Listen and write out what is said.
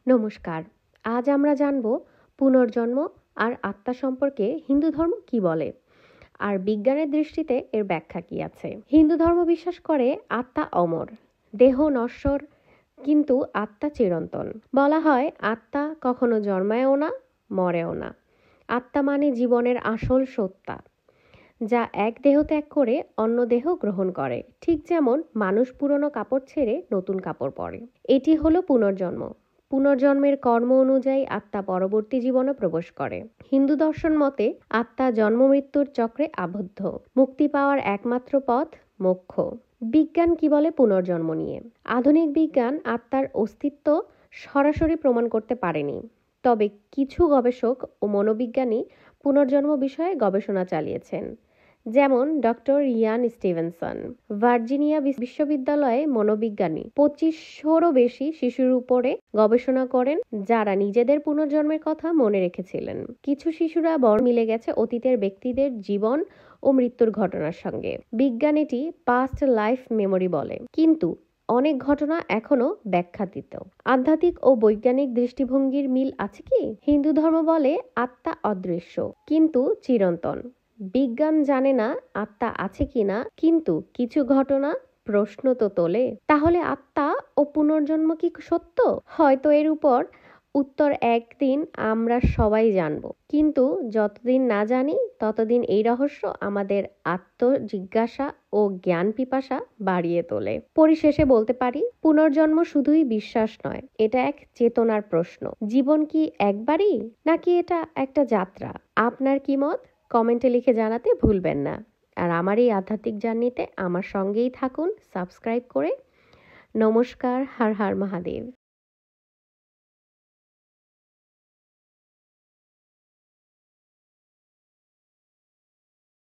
নমস্কার। আজ আমরা জানব পুনর্জন্ম আর আত্মা সম্পর্কে হিন্দু ধর্ম কি বলে, আর বিজ্ঞানের দৃষ্টিতে এর ব্যাখ্যা কি আছে। হিন্দু ধর্ম বিশ্বাস করে আত্মা অমর, দেহ নশ্বর, কিন্তু আত্মা চিরন্তন। বলা হয় আত্মা কখনো জন্মায়ও না, মরেও না। আত্মা মানে জীবনের আসল সত্তা, যা এক দেহ ত্যাগ করে অন্য দেহ গ্রহণ করে, ঠিক যেমন মানুষ পুরনো কাপড় ছেড়ে নতুন কাপড় পরে। এটি হলো পুনর্জন্ম। পুনর্জন্মের কর্ম অনুযায়ী আত্মা পরবর্তী জীবনে প্রবেশ করে। হিন্দু দর্শন মতে আত্মা জন্ম মৃত্যুর চক্রে আবদ্ধ, মুক্তি পাওয়ার একমাত্র পথ মোক্ষ। বিজ্ঞান কি বলে পুনর্জন্ম নিয়ে? আধুনিক বিজ্ঞান আত্মার অস্তিত্ব সরাসরি প্রমাণ করতে পারেনি, তবে কিছু গবেষক ও মনোবিজ্ঞানী পুনর্জন্ম বিষয়ে গবেষণা চালিয়েছেন, যেমন ডক্টর ইয়ান স্টিভেনসন। ভার্জিনিয়া বিশ্ববিদ্যালয়ে মনোবিজ্ঞানী 2500-রও বেশি শিশুর উপরে গবেষণা করেন, যারা নিজেদের পুনর্জন্মের কথা মনে রেখেছিলেন। কিছু শিশুরা মিলে গেছে অতীতের ব্যক্তিদের জীবন ও মৃত্যুর ঘটনার সঙ্গে। বিজ্ঞান এটি পাস্ট লাইফ মেমোরি বলে, কিন্তু অনেক ঘটনা এখনো ব্যাখ্যাতীত। আধ্যাত্মিক ও বৈজ্ঞানিক দৃষ্টিভঙ্গির মিল আছে কি? হিন্দু ধর্ম বলে আত্মা অদৃশ্য কিন্তু চিরন্তন। বিজ্ঞান জানে না আত্মা আছে কিনা, কিন্তু কিছু ঘটনা প্রশ্ন তো তোলে। তাহলে আত্মা ও পুনর্জন্ম কি সত্য? হয়তো এর উপর উত্তর একদিন আমরা সবাই জানব, কিন্তু যতদিন না জানি ততদিন এই রহস্য আমাদের আত্মজিজ্ঞাসা ও জ্ঞান পিপাসা বাড়িয়ে তোলে। পরিশেষে বলতে পারি, পুনর্জন্ম শুধুই বিশ্বাস নয়, এটা এক চেতনার প্রশ্ন। জীবন কি একবারই, নাকি এটা একটা যাত্রা? আপনার কি মত? কমেন্টে লিখে জানাতে ভুলবেন না। আর আমার এই আধ্যাত্মিক জার্নিতে আমার সঙ্গেই থাকুন সাবস্ক্রাইব করে। নমস্কার। হর হর মহাদেব।